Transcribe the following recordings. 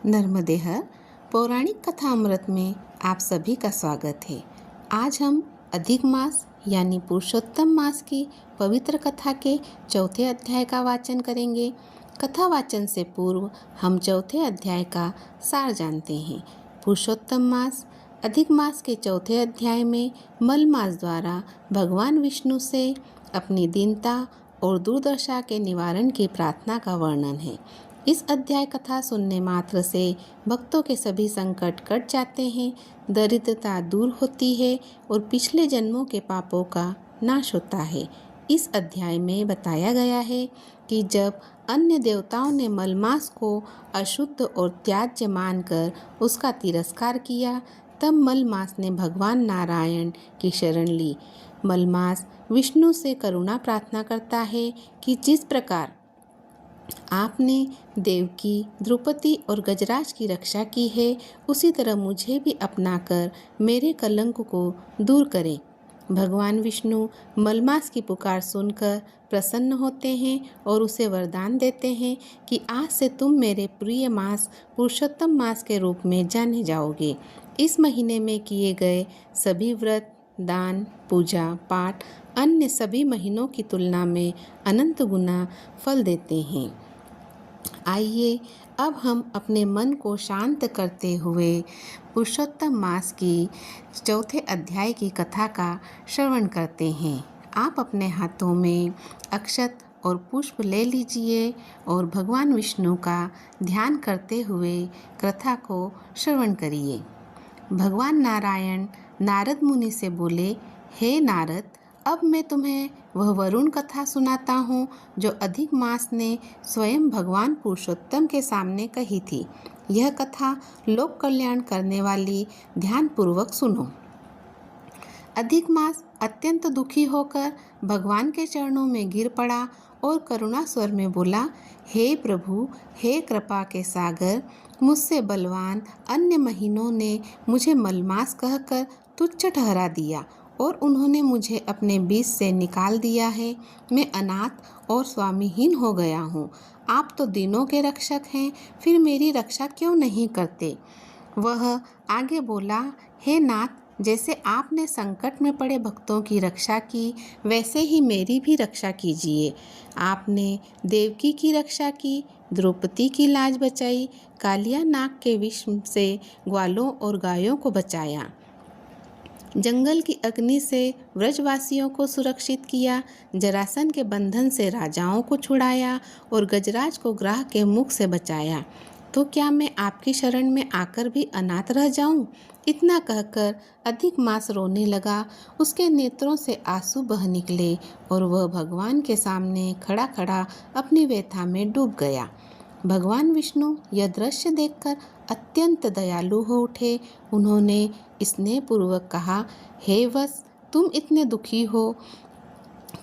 नर्मदेहर पौराणिक कथा अमृत में आप सभी का स्वागत है। आज हम अधिक मास यानी पुरुषोत्तम मास की पवित्र कथा के चौथे अध्याय का वाचन करेंगे। कथा वाचन से पूर्व हम चौथे अध्याय का सार जानते हैं। पुरुषोत्तम मास अधिक मास के चौथे अध्याय में मल मास द्वारा भगवान विष्णु से अपनी दीनता और दुर्दशा के निवारण की प्रार्थना का वर्णन है। इस अध्याय कथा सुनने मात्र से भक्तों के सभी संकट कट जाते हैं, दरिद्रता दूर होती है और पिछले जन्मों के पापों का नाश होता है। इस अध्याय में बताया गया है कि जब अन्य देवताओं ने मलमास को अशुद्ध और त्याज्य मानकर उसका तिरस्कार किया, तब मलमास ने भगवान नारायण की शरण ली। मलमास विष्णु से करुणा प्रार्थना करता है कि जिस प्रकार आपने देवकी, द्रौपदी और गजराज की रक्षा की है, उसी तरह मुझे भी अपनाकर मेरे कलंक को दूर करें। भगवान विष्णु मलमास की पुकार सुनकर प्रसन्न होते हैं और उसे वरदान देते हैं कि आज से तुम मेरे प्रिय मास पुरुषोत्तम मास के रूप में जाने जाओगे। इस महीने में किए गए सभी व्रत, दान, पूजा, पाठ अन्य सभी महीनों की तुलना में अनंत गुना फल देते हैं। आइए अब हम अपने मन को शांत करते हुए पुरुषोत्तम मास की चौथे अध्याय की कथा का श्रवण करते हैं। आप अपने हाथों में अक्षत और पुष्प ले लीजिए और भगवान विष्णु का ध्यान करते हुए कथा को श्रवण करिए। भगवान नारायण नारद मुनि से बोले, हे नारद, अब मैं तुम्हें वह वरुण कथा सुनाता हूँ जो अधिक मास ने स्वयं भगवान पुरुषोत्तम के सामने कही थी। यह कथा लोक कल्याण करने वाली, ध्यानपूर्वक सुनो। अधिक मास अत्यंत दुखी होकर भगवान के चरणों में गिर पड़ा और करुणा स्वर में बोला, हे प्रभु, हे कृपा के सागर, मुझसे बलवान अन्य महीनों ने मुझे मलमास कहकर तुच्छ ठहरा दिया और उन्होंने मुझे अपने बीच से निकाल दिया है। मैं अनाथ और स्वामीहीन हो गया हूँ। आप तो दीनों के रक्षक हैं, फिर मेरी रक्षा क्यों नहीं करते? वह आगे बोला, हे नाथ, जैसे आपने संकट में पड़े भक्तों की रक्षा की, वैसे ही मेरी भी रक्षा कीजिए। आपने देवकी की रक्षा की, द्रौपदी की लाज बचाई, कालिया नाग के विष से ग्वालों और गायों को बचाया, जंगल की अग्नि से व्रजवासियों को सुरक्षित किया, जरासन के बंधन से राजाओं को छुड़ाया और गजराज को ग्राह के मुख से बचाया। तो क्या मैं आपकी शरण में आकर भी अनाथ रह जाऊं? इतना कहकर अधिक मास रोने लगा। उसके नेत्रों से आंसू बह निकले और वह भगवान के सामने खड़ा खड़ा अपनी व्यथा में डूब गया। भगवान विष्णु यह दृश्य देखकर अत्यंत दयालु हो उठे। उन्होंने स्नेहपूर्वक कहा, हे वत्स, तुम इतने दुखी हो,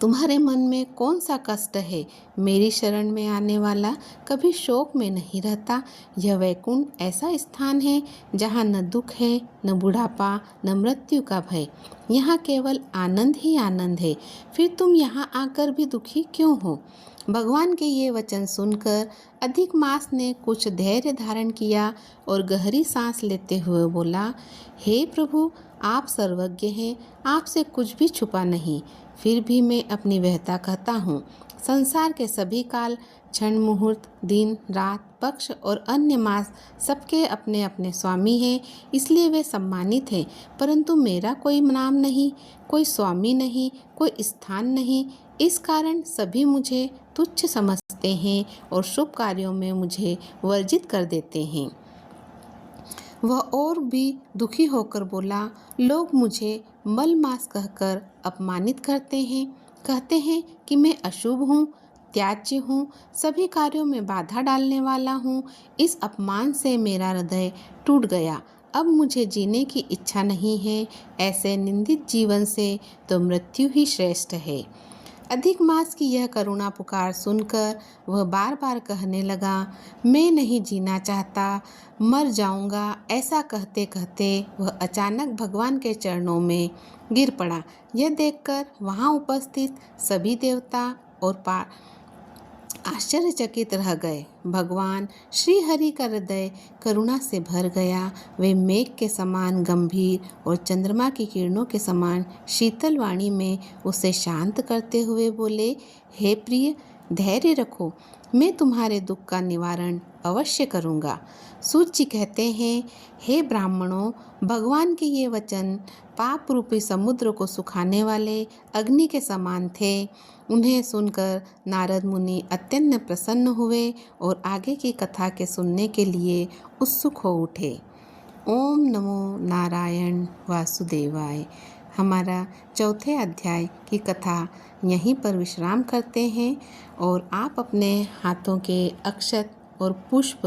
तुम्हारे मन में कौन सा कष्ट है? मेरी शरण में आने वाला कभी शोक में नहीं रहता। यह वैकुंठ ऐसा स्थान है जहाँ न दुख है, न बुढ़ापा, न मृत्यु का भय। यहाँ केवल आनंद ही आनंद है। फिर तुम यहाँ आकर भी दुखी क्यों हो? भगवान के ये वचन सुनकर अधिक मास ने कुछ धैर्य धारण किया और गहरी सांस लेते हुए बोला, हे प्रभु, आप सर्वज्ञ हैं, आपसे कुछ भी छुपा नहीं। फिर भी मैं अपनी व्यथा कहता हूँ। संसार के सभी काल, क्षण, मुहूर्त, दिन, रात, पक्ष और अन्य मास सबके अपने अपने स्वामी हैं, इसलिए वे सम्मानित हैं। परंतु मेरा कोई नाम नहीं, कोई स्वामी नहीं, कोई स्थान नहीं। इस कारण सभी मुझे तुच्छ समझते हैं और शुभ कार्यों में मुझे वर्जित कर देते हैं। वह और भी दुखी होकर बोला, लोग मुझे मलमास कहकर अपमानित करते हैं, कहते हैं कि मैं अशुभ हूँ, त्याज्य हूँ, सभी कार्यों में बाधा डालने वाला हूँ। इस अपमान से मेरा हृदय टूट गया। अब मुझे जीने की इच्छा नहीं है। ऐसे निंदित जीवन से तो मृत्यु ही श्रेष्ठ है। अधिक मास की यह करुणा पुकार सुनकर वह बार बार कहने लगा, मैं नहीं जीना चाहता, मर जाऊंगा। ऐसा कहते कहते वह अचानक भगवान के चरणों में गिर पड़ा। यह देखकर वहाँ उपस्थित सभी देवता और आश्चर्यचकित रह गए। भगवान श्री हरि का हृदय करुणा से भर गया। वे मेघ के समान गंभीर और चंद्रमा की किरणों के समान शीतल वाणी में उसे शांत करते हुए बोले, हे प्रिय, धैर्य रखो, मैं तुम्हारे दुख का निवारण अवश्य करूँगा। सूत जी कहते हैं, हे ब्राह्मणों, भगवान के ये वचन पाप रूपी समुद्र को सुखाने वाले अग्नि के समान थे। उन्हें सुनकर नारद मुनि अत्यंत प्रसन्न हुए और आगे की कथा के सुनने के लिए उत्सुक हो उठे। ओम नमो नारायण वासुदेवाय। हमारा चौथे अध्याय की कथा यहीं पर विश्राम करते हैं और आप अपने हाथों के अक्षत और पुष्प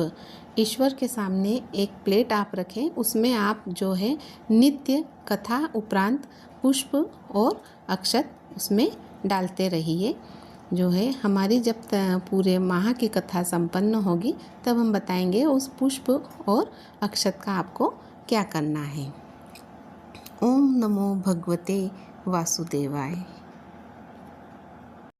ईश्वर के सामने एक प्लेट आप रखें, उसमें आप जो है नित्य कथा उपरांत पुष्प और अक्षत उसमें डालते रहिए। जो है हमारी जब पूरे माह की कथा संपन्न होगी तब हम बताएंगे उस पुष्प और अक्षत का आपको क्या करना है। ओम नमो भगवते वासुदेवाय।